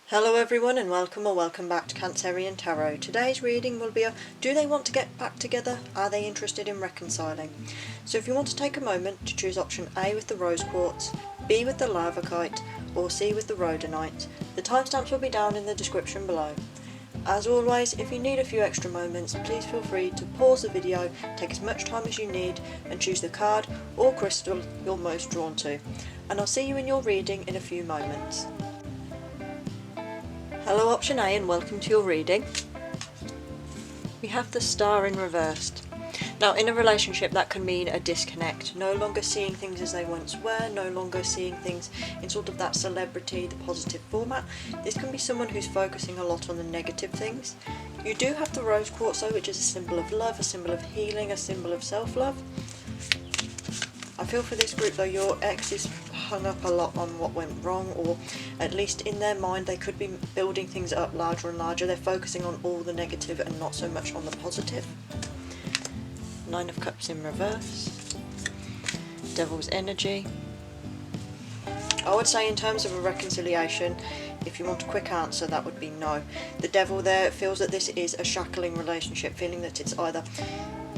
Hello everyone and welcome back to Cancerian Tarot. Today's reading will be do they want to get back together? Are they interested in reconciling? So if you want to take a moment to choose option A with the rose quartz, B with the Larvikite, or C with the Rhodonite, the timestamps will be down in the description below. As always, if you need a few extra moments, please feel free to pause the video, take as much time as you need, and choose the card or crystal you're most drawn to. And I'll see you in your reading in a few moments. Hello option A and welcome to your reading. We have the Star in reversed. Now in a relationship that can mean a disconnect, no longer seeing things as they once were, no longer seeing things in sort of that celebrity, the positive format. This can be someone who's focusing a lot on the negative things. You do have the rose quartz though, which is a symbol of love, a symbol of healing, a symbol of self-love. I feel for this group though, your ex is hung up a lot on what went wrong, or at least in their mind they could be building things up larger and larger. They're focusing on all the negative and not so much on the positive. Nine of Cups in reverse. Devil's energy. I would say in terms of a reconciliation, if you want a quick answer, that would be no. The Devil there feels that this is a shackling relationship, feeling that it's either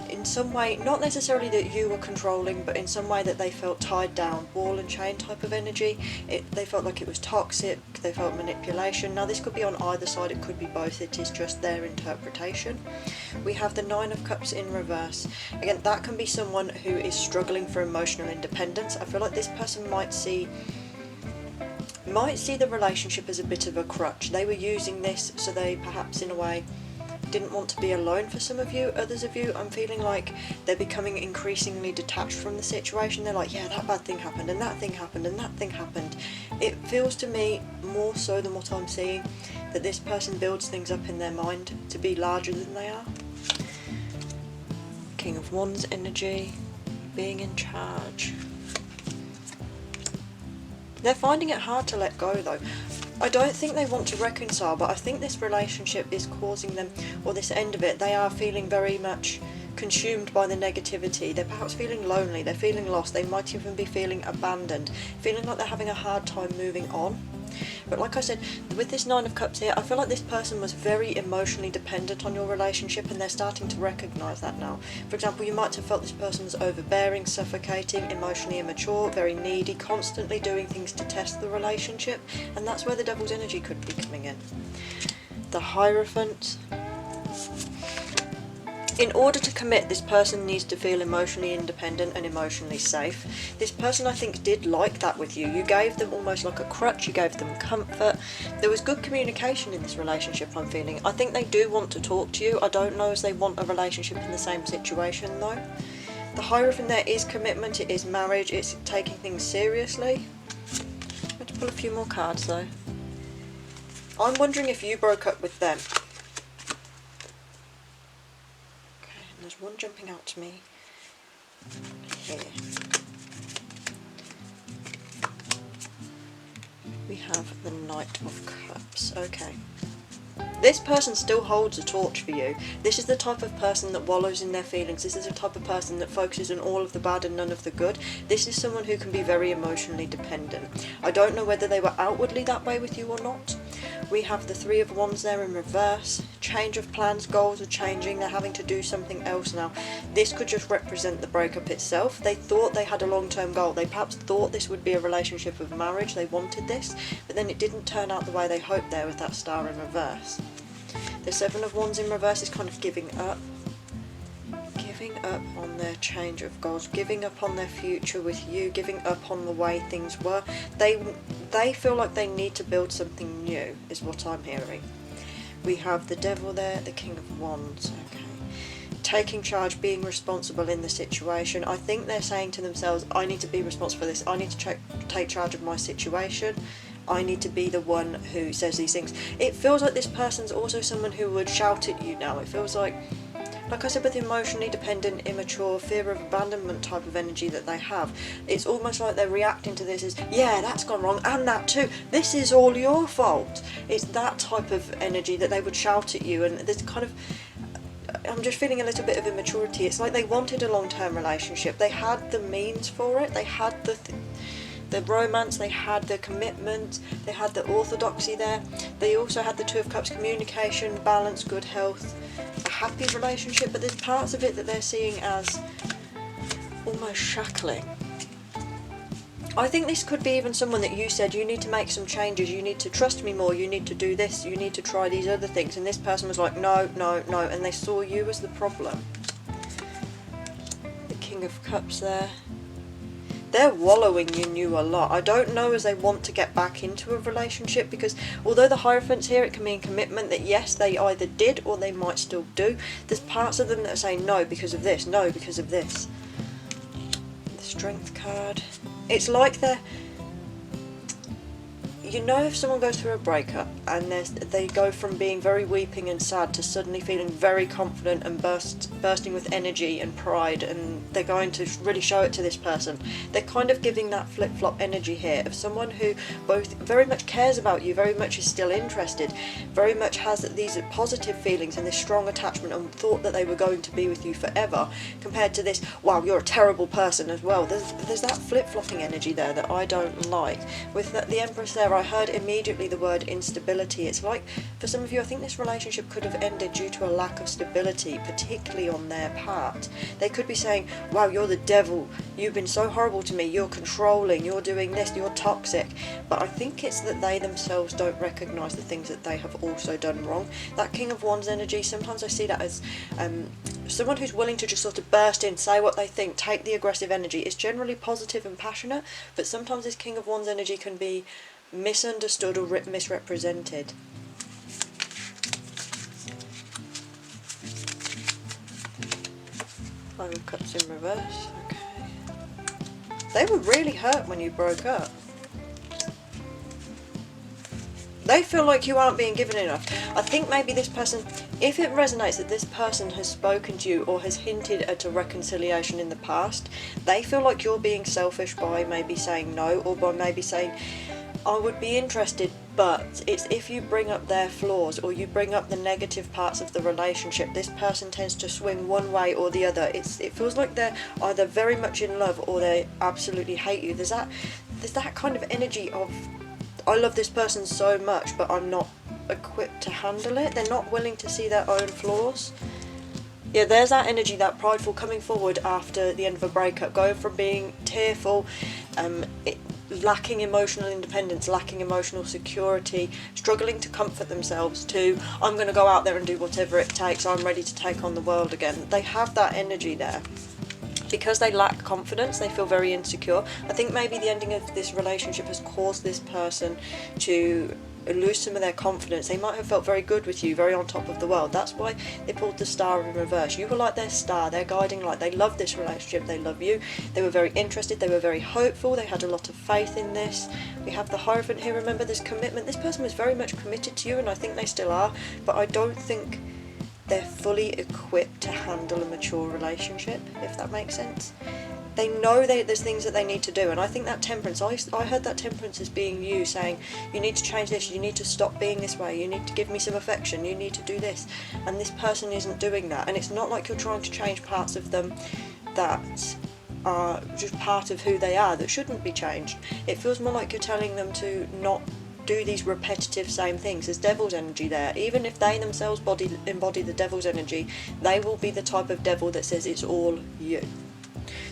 in some way, not necessarily that you were controlling, but in some way that they felt tied down, ball and chain type of energy. They felt like it was toxic, they felt manipulation. Now this could be on either side, it could be both, it is just their interpretation. We have the Nine of Cups in reverse. Again, that can be someone who is struggling for emotional independence. I feel like this person might see the relationship as a bit of a crutch. They were using this so they perhaps in a way didn't want to be alone. For some of you, others of you, I'm feeling like they're becoming increasingly detached from the situation. They're like, yeah, that bad thing happened and that thing happened and that thing happened. It feels to me, more so than what I'm seeing, that this person builds things up in their mind to be larger than they are. King of Wands energy, being in charge. They're finding it hard to let go though. I don't think they want to reconcile, but I think this relationship is causing them, or this end of it, they are feeling very much consumed by the negativity. They're perhaps feeling lonely, they're feeling lost, they might even be feeling abandoned, feeling like they're having a hard time moving on. But like I said, with this Nine of Cups here, I feel like this person was very emotionally dependent on your relationship and they're starting to recognise that now. For example, you might have felt this person was overbearing, suffocating, emotionally immature, very needy, constantly doing things to test the relationship, and that's where the Devil's energy could be coming in. The Hierophant. In order to commit, this person needs to feel emotionally independent and emotionally safe. This person, I think, did like that with you. You gave them almost like a crutch, you gave them comfort. There was good communication in this relationship, I'm feeling. I think they do want to talk to you. I don't know as they want a relationship in the same situation though. The Hierophant there is commitment, it is marriage, it's taking things seriously. I'm going to pull a few more cards though. I'm wondering if you broke up with them. There's one jumping out to me here. We have the Knight of Cups. Okay. This person still holds a torch for you. This is the type of person that wallows in their feelings. This is the type of person that focuses on all of the bad and none of the good. This is someone who can be very emotionally dependent. I don't know whether they were outwardly that way with you or not. We have the Three of Wands there in reverse. Change of plans, goals are changing, they're having to do something else now. This could just represent the breakup itself. They thought they had a long-term goal. They perhaps thought this would be a relationship of marriage. They wanted this, but then it didn't turn out the way they hoped there with that Star in reverse. The Seven of Wands in reverse is kind of giving up. Giving up on their change of goals, giving up on their future with you, giving up on the way things were. They feel like they need to build something new, is what I'm hearing. We have the Devil there, the King of Wands. Okay. Taking charge, being responsible in the situation. I think they're saying to themselves, I need to be responsible for this, I need to take charge of my situation. I need to be the one who says these things. It feels like this person's also someone who would shout at you now. It feels like I said, with emotionally dependent, immature, fear of abandonment type of energy that they have, it's almost like they're reacting to this as, yeah, that's gone wrong, and that too, this is all your fault. It's that type of energy that they would shout at you, and there's kind of, I'm just feeling a little bit of immaturity. It's like they wanted a long-term relationship, they had the means for it, they had the romance, they had the commitment, they had the orthodoxy there. They also had the Two of Cups, communication, balance, good health, a happy relationship, but there's parts of it that they're seeing as almost shackling. I think this could be even someone that you said, you need to make some changes, you need to trust me more, you need to do this, you need to try these other things, and this person was like, no, no, no, and they saw you as the problem. The King of Cups there. They're wallowing in you a lot. I don't know as they want to get back into a relationship, because although the Hierophant's here, it can mean commitment that yes, they either did or they might still do. There's parts of them that are saying no because of this, no because of this. The Strength card. It's like they're, you know, if someone goes through a breakup and they go from being very weeping and sad to suddenly feeling very confident and bursting with energy and pride, and they're going to really show it to this person. They're kind of giving that flip-flop energy here of someone who both very much cares about you, very much is still interested, very much has these positive feelings and this strong attachment and thought that they were going to be with you forever, compared to this, wow, you're a terrible person as well. There's that flip-flopping energy there that I don't like. With the Empress there, I heard immediately the word instability. It's like, for some of you, I think this relationship could have ended due to a lack of stability, particularly on their part. They could be saying, wow, you're the devil, you've been so horrible to me, you're controlling, you're doing this, you're toxic. But I think it's that they themselves don't recognise the things that they have also done wrong. That King of Wands energy, sometimes I see that as someone who's willing to just sort of burst in, say what they think, take the aggressive energy. It's generally positive and passionate, but sometimes this King of Wands energy can be misunderstood or misrepresented. Five of Cups in reverse. Okay. They were really hurt when you broke up. They feel like you aren't being given enough. I think maybe this person, if it resonates that this person has spoken to you or has hinted at a reconciliation in the past, they feel like you're being selfish by maybe saying no, or by maybe saying, I would be interested, but it's if you bring up their flaws or you bring up the negative parts of the relationship, this person tends to swing one way or the other. It feels like they're either very much in love or they absolutely hate you. There's that kind of energy of, I love this person so much, but I'm not equipped to handle it. They're not willing to see their own flaws. Yeah, there's that energy, that prideful coming forward after the end of a breakup, going from being tearful, lacking emotional independence, lacking emotional security, struggling to comfort themselves, to I'm going to go out there and do whatever it takes, I'm ready to take on the world again. They have that energy there. Because they lack confidence, they feel very insecure. I think maybe the ending of this relationship has caused this person to lose some of their confidence. They might have felt very good with you, very on top of the world. That's why they pulled the Star in reverse. You were like their star, their guiding light. They love this relationship, they love you. They were very interested, they were very hopeful, they had a lot of faith in this. We have the Hierophant here. Remember, this commitment. This person was very much committed to you, and I think they still are, but I don't think they're fully equipped to handle a mature relationship, if that makes sense. They know there's things that they need to do, and I think that Temperance, I heard that Temperance as being you saying, you need to change this, you need to stop being this way, you need to give me some affection, you need to do this, and this person isn't doing that. And it's not like you're trying to change parts of them that are just part of who they are that shouldn't be changed. It feels more like you're telling them to not do these repetitive same things. There's devil's energy there. Even if they themselves embody the devil's energy, they will be the type of devil that says it's all you.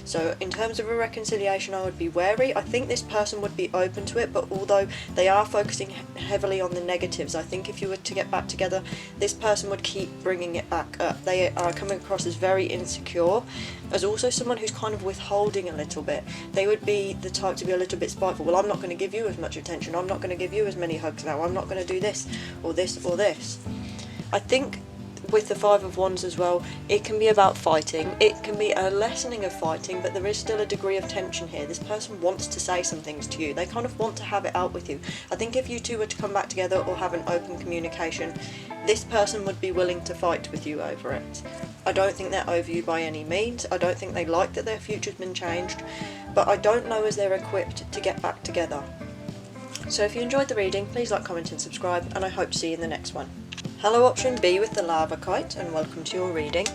So in terms of a reconciliation, I would be wary. I think this person would be open to it, but although they are focusing heavily on the negatives, I think if you were to get back together, this person would keep bringing it back up. They are coming across as very insecure, as also someone who's kind of withholding a little bit. They would be the type to be a little bit spiteful. Well, I'm not going to give you as much attention, I'm not going to give you as many hugs now, I'm not going to do this or this or this. I think with the Five of Wands as well, it can be about fighting, it can be a lessening of fighting, but there is still a degree of tension here. This person wants to say some things to you, they kind of want to have it out with you. I think if you two were to come back together or have an open communication, this person would be willing to fight with you over it. I don't think they're over you by any means, I don't think they like that their future's been changed, but I don't know as they're equipped to get back together. So if you enjoyed the reading, please like, comment and subscribe, and I hope to see you in the next one. Hello option B with the Larvikite, and welcome to your reading.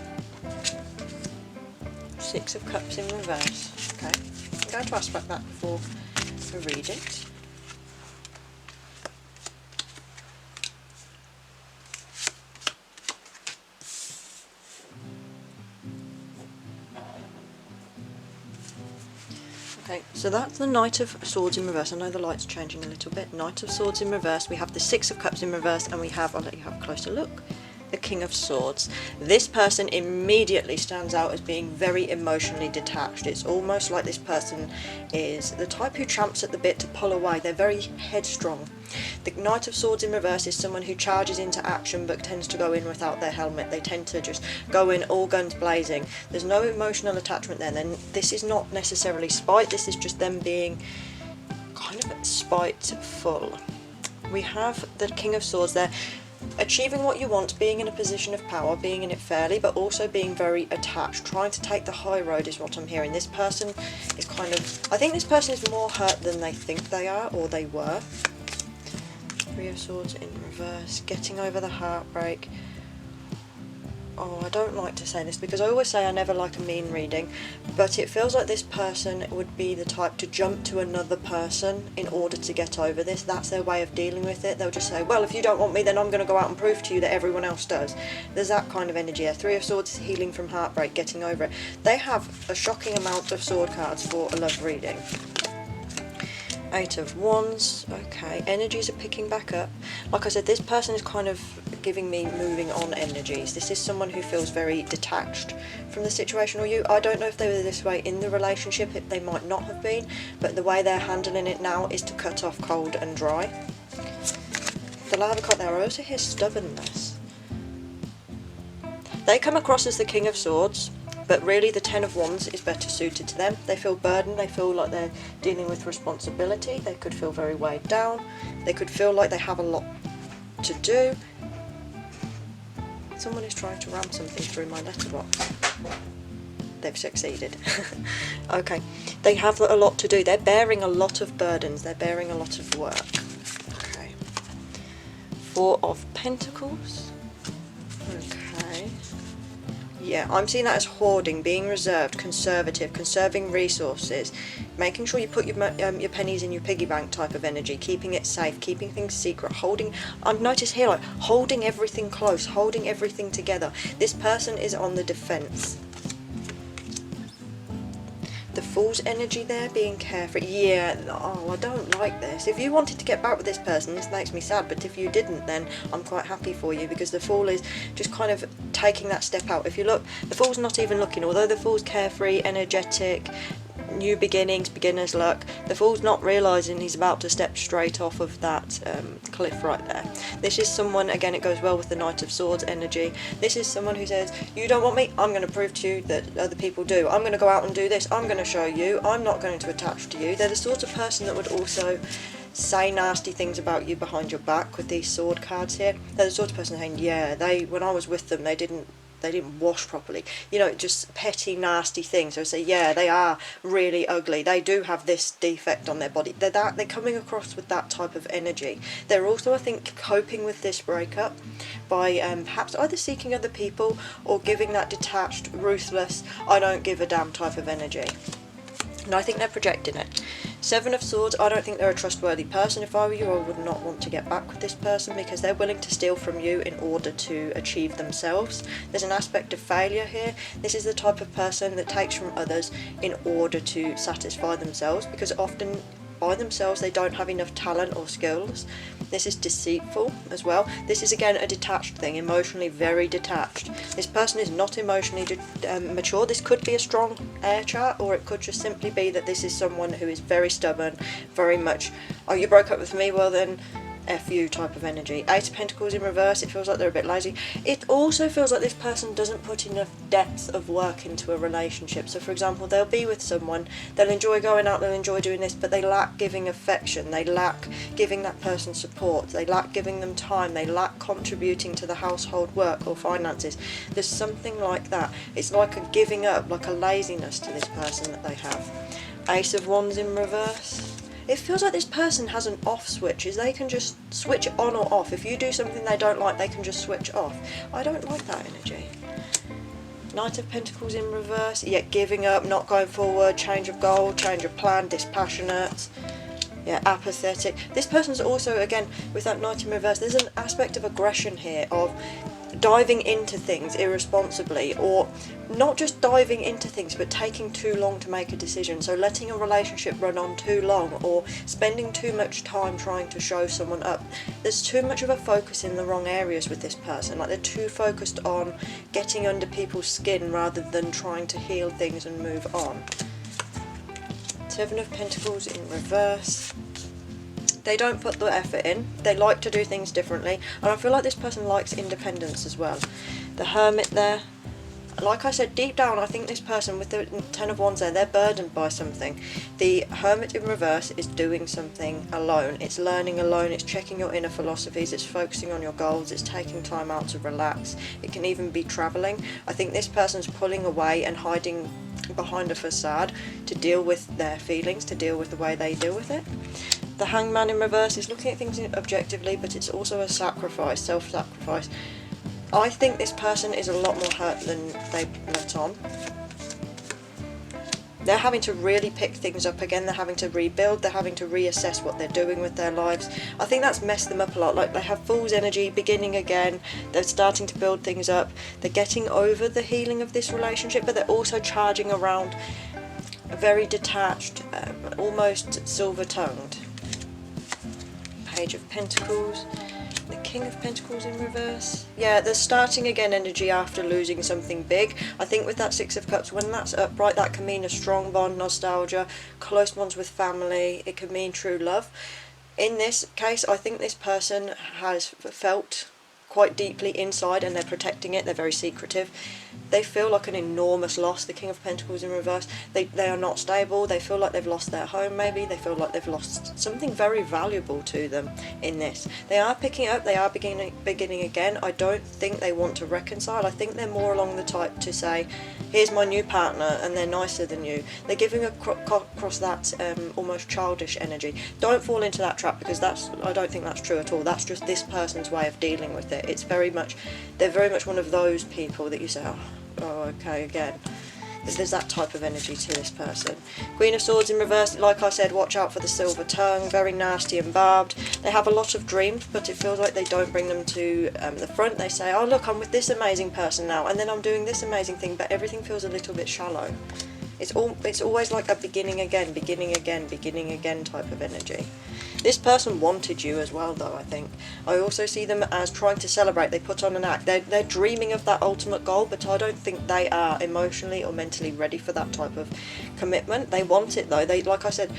Six of Cups in reverse. Okay, I'm going to aspect that before for readings. Okay, so that's the Knight of Swords in reverse. I know the light's changing a little bit. Knight of Swords in reverse. We have the Six of Cups in reverse, and we have, I'll let you have a closer look, the King of Swords. This person immediately stands out as being very emotionally detached. It's almost like this person is the type who champs at the bit to pull away. They're very headstrong. The Knight of Swords in reverse is someone who charges into action but tends to go in without their helmet. They tend to just go in all guns blazing. There's no emotional attachment there. Then this is not necessarily spite, this is just them being kind of spiteful. We have the King of Swords there. Achieving what you want, being in a position of power, being in it fairly, but also being very attached, trying to take the high road is what I'm hearing. This person is kind of, I think this person is more hurt than they think they are, or they were. Three of Swords in reverse, getting over the heartbreak. Oh, I don't like to say this because I always say I never like a mean reading, but it feels like this person would be the type to jump to another person in order to get over this. That's their way of dealing with it. They'll just say, well, if you don't want me, then I'm going to go out and prove to you that everyone else does. There's that kind of energy. Three of Swords is healing from heartbreak, getting over it. They have a shocking amount of sword cards for a love reading. Eight of Wands, okay, energies are picking back up. Like I said, this person is kind of giving me moving on energies. This is someone who feels very detached from the situation, or you. I don't know if they were this way in the relationship, they might not have been, but the way they're handling it now is to cut off cold and dry. The Larvikite there, I also hear stubbornness. They come across as the King of Swords, but really the Ten of Wands is better suited to them. They feel burdened, they feel like they're dealing with responsibility, they could feel very weighed down, they could feel like they have a lot to do. Someone is trying to ram something through my letterbox. They've succeeded. Okay, they have a lot to do, they're bearing a lot of burdens, they're bearing a lot of work. Okay. Four of Pentacles. Okay. Yeah, I'm seeing that as hoarding, being reserved, conservative, conserving resources, making sure you put your pennies in your piggy bank type of energy, keeping it safe, keeping things secret, holding, I've noticed here, like, holding everything close, holding everything together. This person is on the defense. The Fool's energy there, being carefree. Yeah, oh, I don't like this. If you wanted to get back with this person, this makes me sad, but if you didn't, then I'm quite happy for you, because the Fool is just kind of taking that step out. If you look, the Fool's not even looking, although the Fool's carefree, energetic, new beginnings, beginner's luck, the Fool's not realising he's about to step straight off of that cliff right there. This is someone, again, it goes well with the Knight of Swords energy, this is someone who says, you don't want me, I'm going to prove to you that other people do, I'm going to go out and do this, I'm going to show you, I'm not going to attach to you. They're the sort of person that would also say nasty things about you behind your back with these sword cards here. They're the sort of person saying, yeah, when I was with them, they didn't wash properly, you know, just petty nasty things. So say, yeah, they are really ugly, they do have this defect on their body. They're coming across with that type of energy. They're also, I think, coping with this breakup by perhaps either seeking other people or giving that detached, ruthless, I don't give a damn type of energy. And I think they're projecting it. Seven of Swords, I don't think they're a trustworthy person. If I were you, I would not want to get back with this person, because they're willing to steal from you in order to achieve themselves. There's an aspect of failure here. This is the type of person that takes from others in order to satisfy themselves, because often by themselves they don't have enough talent or skills. This is deceitful as well. This is again a detached thing, emotionally very detached. This person is not emotionally mature. This could be a strong air chart, or it could just simply be that this is someone who is very stubborn, very much, oh, you broke up with me, well then F you type of energy. Eight of Pentacles in reverse, it feels like they're a bit lazy. It also feels like this person doesn't put enough depth of work into a relationship. So for example, they'll be with someone, they'll enjoy going out, they'll enjoy doing this, but they lack giving affection, they lack giving that person support, they lack giving them time, they lack contributing to the household work or finances. There's something like that. It's like a giving up, like a laziness to this person that they have. Ace of Wands in reverse. It feels like this person has an off switch, is they can just switch on or off. If you do something they don't like, they can just switch off. I don't like that energy. Knight of Pentacles in reverse, yet giving up, not going forward, change of goal, change of plan, dispassionate. Yeah, apathetic. This person's also, again, with that Knight in reverse, there's an aspect of aggression here, of diving into things irresponsibly, or not just diving into things but taking too long to make a decision, so letting a relationship run on too long, or spending too much time trying to show someone up. There's too much of a focus in the wrong areas with this person, like they're too focused on getting under people's skin rather than trying to heal things and move on. Seven of Pentacles in reverse. They don't put the effort in, they like to do things differently, and I feel like this person likes independence as well. The Hermit there, like I said, deep down I think this person with the Ten of Wands there, they're burdened by something. The Hermit in reverse is doing something alone, it's learning alone, it's checking your inner philosophies, it's focusing on your goals, it's taking time out to relax, it can even be travelling. I think this person's pulling away and hiding behind a facade to deal with their feelings, to deal with the way they deal with it. The Hangman in reverse is looking at things objectively, but it's also a sacrifice, self-sacrifice. I think this person is a lot more hurt than they let on. They're having to really pick things up again, they're having to rebuild, they're having to reassess what they're doing with their lives. I think that's messed them up a lot, like they have Fool's energy, beginning again, they're starting to build things up, they're getting over the healing of this relationship, but they're also charging around very detached, almost silver-tongued. Page of Pentacles, the King of Pentacles in reverse. Yeah, there's starting again energy after losing something big. I think with that Six of Cups, when that's upright, that can mean a strong bond, nostalgia, close bonds with family, it can mean true love. In this case, I think this person has felt quite deeply inside and they're protecting it, they're very secretive. They feel like an enormous loss, the King of Pentacles in reverse. They are not stable, they feel like they've lost their home maybe, they feel like they've lost something very valuable to them in this. They are picking up, they are beginning again. I don't think they want to reconcile, I think they're more along the type to say, here's my new partner and they're nicer than you. They're giving across that almost childish energy. Don't fall into that trap, because I don't think that's true at all. That's just this person's way of dealing with it. It's very much, they're very much one of those people that you say, oh okay, again. There's that type of energy to this person. Queen of Swords in reverse, like I said, watch out for the silver tongue, very nasty and barbed. They have a lot of dreams, but it feels like they don't bring them to the front. They say, oh look, I'm with this amazing person now, and then I'm doing this amazing thing, but everything feels a little bit shallow. It's always like a beginning again type of energy. This person wanted you as well though, I think. I also see them as trying to celebrate, they put on an act. They're dreaming of that ultimate goal, but I don't think they are emotionally or mentally ready for that type of commitment. They want it though. Like I said,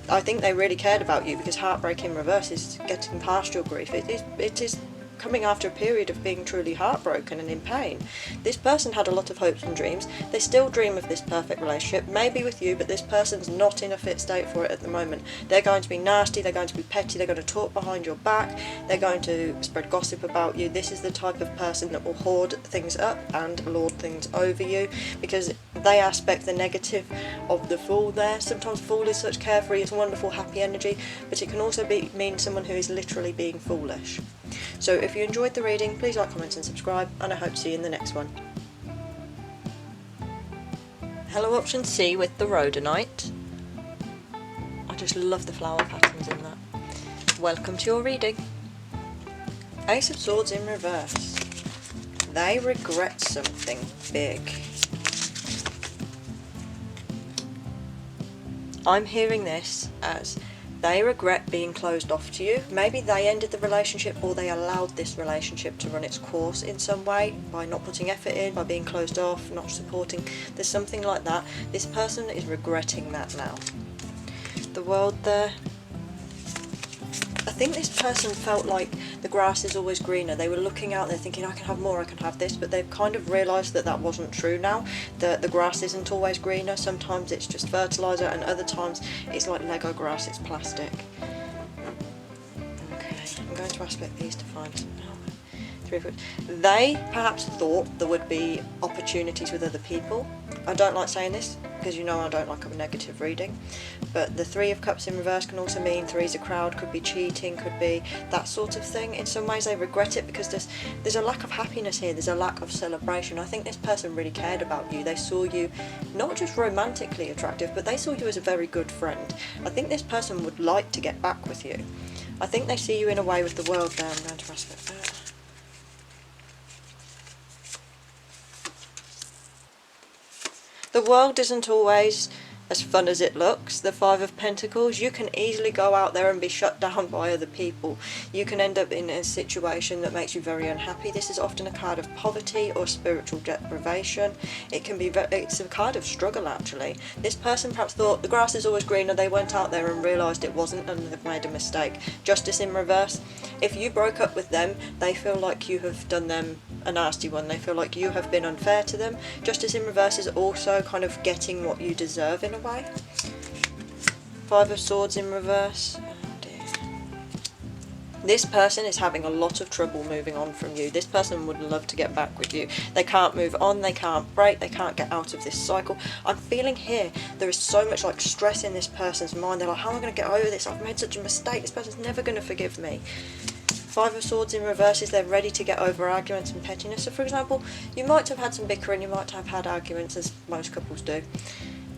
I think they really cared about you, because heartbreak in reverse is getting past your grief. It is coming after a period of being truly heartbroken and in pain. This person had a lot of hopes and dreams. They still dream of this perfect relationship, maybe with you, but this person's not in a fit state for it at the moment. They're going to be nasty, they're going to be petty, they're going to talk behind your back, they're going to spread gossip about you. This is the type of person that will hoard things up and lord things over you, because they aspect the negative of the Fool there. Sometimes Fool is such carefree, it's wonderful, happy energy, but it can also mean someone who is literally being foolish. So if you enjoyed the reading, please like, comment and subscribe, and I hope to see you in the next one. Hello, option C with the Rhodonite. I just love the flower patterns in that. Welcome to your reading. Ace of Swords in reverse. They regret something big. I'm hearing this as they regret being closed off to you. Maybe they ended the relationship, or they allowed this relationship to run its course in some way by not putting effort in, by being closed off, not supporting. There's something like that. This person is regretting that now. The World there. I think this person felt like the grass is always greener. They were looking out there thinking, I can have more, I can have this, but they've kind of realised that that wasn't true now. The grass isn't always greener. Sometimes it's just fertiliser, and other times it's like Lego grass, it's plastic. Okay, I'm going to aspect these to find some. They perhaps thought there would be opportunities with other people. I don't like saying this, because you know I don't like a negative reading. But the Three of Cups in reverse can also mean three's a crowd, could be cheating, could be that sort of thing. In some ways they regret it because there's a lack of happiness here, there's a lack of celebration. I think this person really cared about you. They saw you not just romantically attractive, but they saw you as a very good friend. I think this person would like to get back with you. I think they see you in a way with the world there. I'm going to aspect that. The world isn't always as fun as it looks. The Five of Pentacles, you can easily go out there and be shut down by other people. You can end up in a situation that makes you very unhappy. This is often a card of poverty or spiritual deprivation. It's a card of struggle actually. This person perhaps thought the grass is always greener. They went out there and realised it wasn't, and they've made a mistake. Justice in reverse. If you broke up with them, they feel like you have done them a nasty one. They feel like you have been unfair to them. Justice in reverse is also kind of getting what you deserve in a way. Five of Swords in reverse. Oh dear. This person is having a lot of trouble moving on from you. This person would love to get back with you. They can't move on, they can't break, they can't get out of this cycle. I'm feeling here there is so much like stress in this person's mind. They're like, how am I going to get over this? I've made such a mistake. This person's never going to forgive me. Five of Swords in reverse is they're ready to get over arguments and pettiness. So for example, you might have had some bickering, you might have had arguments, as most couples do.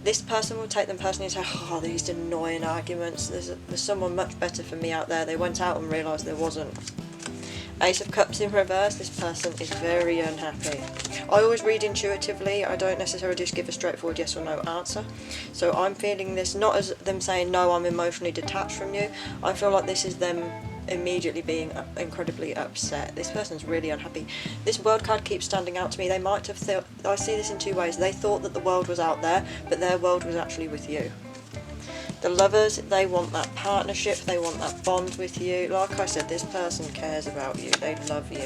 This person will take them personally and say, oh, these annoying arguments, there's someone much better for me out there. They went out and realised there wasn't. Ace of Cups in reverse, this person is very unhappy. I always read intuitively, I don't necessarily just give a straightforward yes or no answer. So I'm feeling this not as them saying, no, I'm emotionally detached from you. I feel like this is them immediately being incredibly upset. This person's really unhappy. This World card keeps standing out to me. They might have thought, I see this in two ways. They thought that the world was out there, but their world was actually with you. The Lovers, they want that partnership, they want that bond with you. Like I said, this person cares about you. They love you.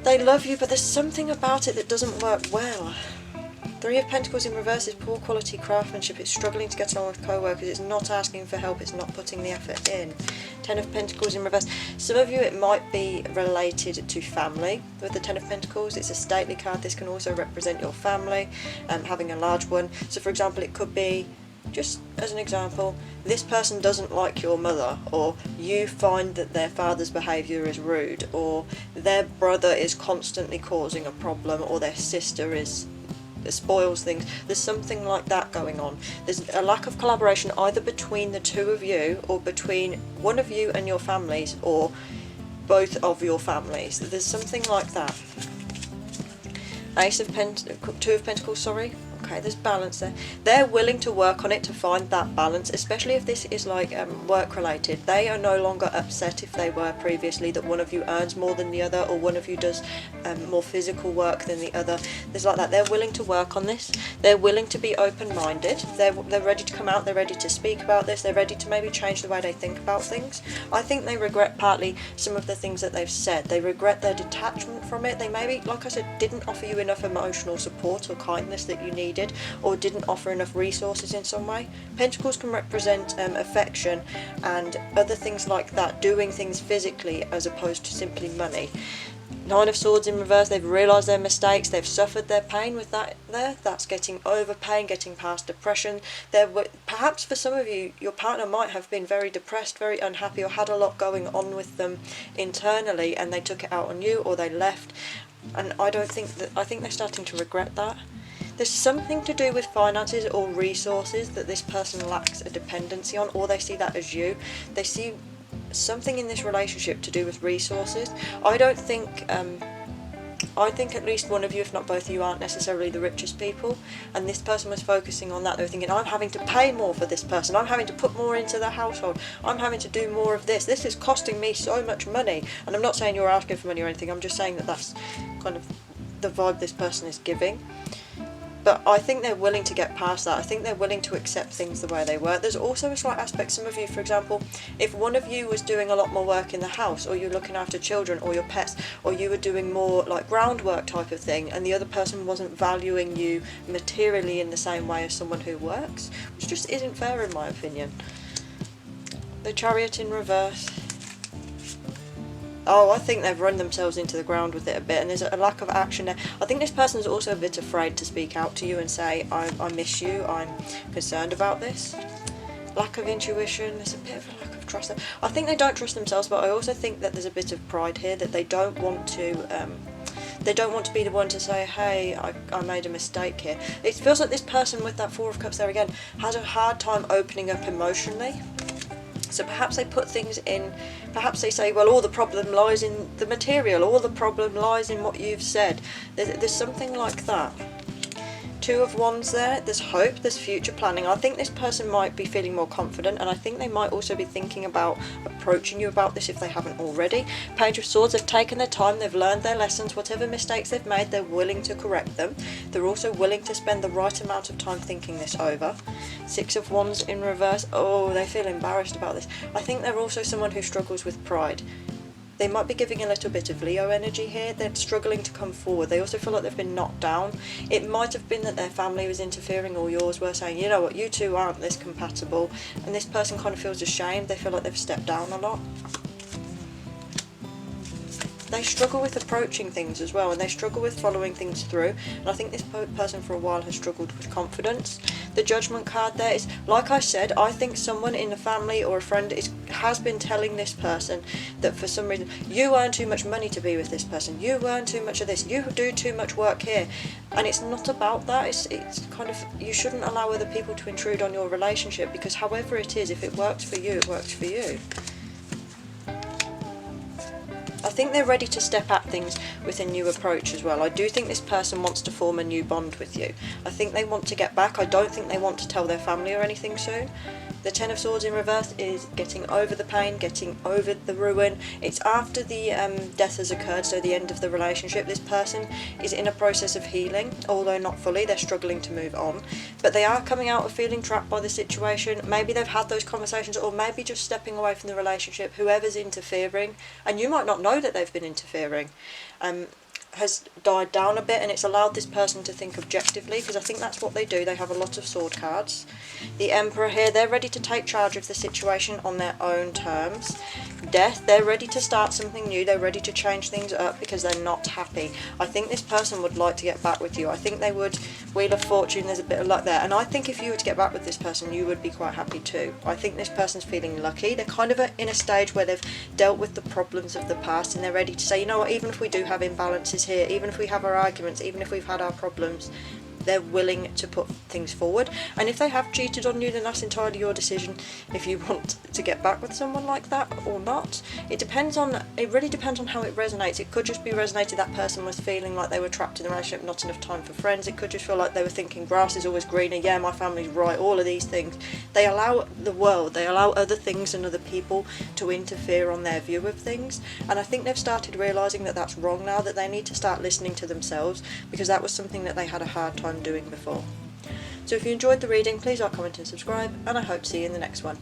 They love you, but there's something about it that doesn't work well. Three of Pentacles in reverse is poor quality craftsmanship. It's struggling to get along with co-workers. It's not asking for help. It's not putting the effort in. Ten of Pentacles in reverse. Some of you, it might be related to family with the Ten of Pentacles. It's a stately card. This can also represent your family, having a large one. So for example, it could be, just as an example, this person doesn't like your mother, or you find that their father's behaviour is rude, or their brother is constantly causing a problem, or their sister spoils things. There's something like that going on. There's a lack of collaboration either between the two of you, or between one of you and your families, or both of your families. There's something like that. Two of Pentacles, sorry. Okay, there's balance there. They're willing to work on it to find that balance, especially if this is like work related. They are no longer upset if they were previously that one of you earns more than the other, or one of you does more physical work than the other. There's like that. They're willing to work on this. They're willing to be open-minded. They're ready to come out. They're ready to speak about this. They're ready to maybe change the way they think about things. I think they regret partly some of the things that they've said. They regret their detachment from it. They maybe, like I said, didn't offer you enough emotional support or kindness that you needed, or didn't offer enough resources in some way. Pentacles can represent affection and other things like that, doing things physically as opposed to simply money. Nine of Swords in reverse, they've realised their mistakes, they've suffered their pain with that there. That's getting over pain, getting past depression. Perhaps for some of you, your partner might have been very depressed, very unhappy, or had a lot going on with them internally, and they took it out on you, or they left. And I think they're starting to regret that. There's something to do with finances or resources that this person lacks a dependency on, or they see that as you. They see something in this relationship to do with resources. I think at least one of you, if not both of you, aren't necessarily the richest people, and this person was focusing on that. They were thinking, I'm having to pay more for this person, I'm having to put more into the household, I'm having to do more of this is costing me so much money. And I'm not saying you're asking for money or anything, I'm just saying that that's kind of the vibe this person is giving. But I think they're willing to get past that. I think they're willing to accept things the way they were. There's also a slight aspect, some of you, for example, if one of you was doing a lot more work in the house, or you're looking after children or your pets, or you were doing more like groundwork type of thing, and the other person wasn't valuing you materially in the same way as someone who works, which just isn't fair in my opinion. The Chariot in reverse. Oh, I think they've run themselves into the ground with it a bit, and there's a lack of action there. I think this person's also a bit afraid to speak out to you and say, I miss you, I'm concerned about this. Lack of intuition, there's a bit of a lack of trust there. I think they don't trust themselves, but I also think that there's a bit of pride here, that they don't want to be the one to say, hey, I made a mistake here. It feels like this person with that Four of Cups there again has a hard time opening up emotionally. So perhaps they put things in, perhaps they say, well, all the problem lies in the material, all the problem lies in what you've said. There's something like that. Two of Wands there, there's hope, there's future planning. I think this person might be feeling more confident, and I think they might also be thinking about approaching you about this if they haven't already. Page of Swords, they've taken their time, they've learned their lessons, whatever mistakes they've made, they're willing to correct them. They're also willing to spend the right amount of time thinking this over. Six of Wands in reverse, oh, they feel embarrassed about this. I think they're also someone who struggles with pride. They might be giving a little bit of Leo energy here. They're struggling to come forward. They also feel like they've been knocked down. It might have been that their family was interfering, or yours were saying, you know what, you two aren't this compatible. And this person kind of feels ashamed. They feel like they've stepped down a lot. They struggle with approaching things as well, and they struggle with following things through. And I think this person for a while has struggled with confidence. The Judgment card there is, like I said, I think someone in the family or a friend has been telling this person that for some reason, you earn too much money to be with this person, you earn too much of this, you do too much work here. And it's not about that. It's kind of, you shouldn't allow other people to intrude on your relationship, because however it is, if it works for you, it works for you. I think they're ready to step at things with a new approach as well. I do think this person wants to form a new bond with you. I think they want to get back. I don't think they want to tell their family or anything soon. The Ten of Swords in reverse is getting over the pain, getting over the ruin. It's after the death has occurred, so the end of the relationship. This person is in a process of healing, although not fully. They're struggling to move on. But they are coming out of feeling trapped by the situation. Maybe they've had those conversations, or maybe just stepping away from the relationship. Whoever's interfering, and you might not know that they've been interfering, has died down a bit, and it's allowed this person to think objectively, because I think that's what they do. They have a lot of sword cards. The Emperor here, they're ready to take charge of the situation on their own terms. Death, they're ready to start something new, they're ready to change things up because they're not happy. I think this person would like to get back with you. I think they would. Wheel of Fortune, there's a bit of luck there, and I think if you were to get back with this person, you would be quite happy too. I think this person's feeling lucky. They're kind of in a stage where they've dealt with the problems of the past, and they're ready to say, you know what, even if we do have imbalances here, even if we have our arguments, even if we've had our problems, they're willing to put things forward. And if they have cheated on you, then that's entirely your decision if you want to get back with someone like that or not. It really depends on how it resonates. It could just be resonated that person was feeling like they were trapped in the relationship, not enough time for friends. It could just feel like they were thinking grass is always greener, yeah, my family's right, all of these things. They allow the world, they allow other things and other people to interfere on their view of things. And I think they've started realising that that's wrong now, that they need to start listening to themselves, because that was something that they had a hard time doing before. So if you enjoyed the reading, please like, comment and subscribe, and I hope to see you in the next one.